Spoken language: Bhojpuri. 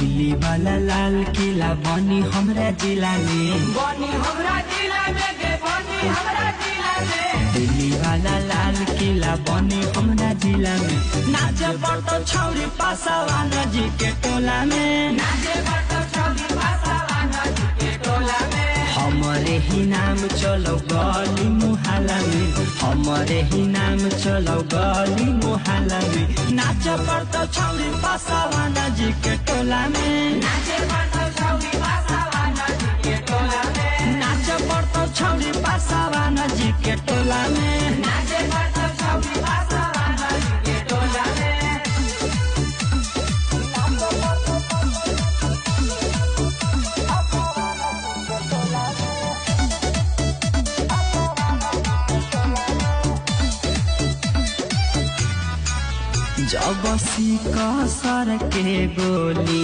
दिल्ली वाला लाल किला बनी हमरा जिला में, बनी हमरा जिला में गे बनी हमरा जिला में। दिल्ली वाला लाल किला बनी हमरा जिला में। नाचे बटो छौरी पासावान जी के टोला में, नाचे बटो छौरी पासावान जी के टोला में। हमारे ही नाम चलो गली मुहल्ला में, हमारे ही नाम चलो गली मुहल्ला में। नाचे बटो छौरी पासावान जी के टोला में, नाचे बटो छौरी पासावान जी के टोला में। नाचे बटो छौरी पासावान जी के टोला में, नाचे बटो छौरी पासावान जी के टोला में। जब सिका सर के गोली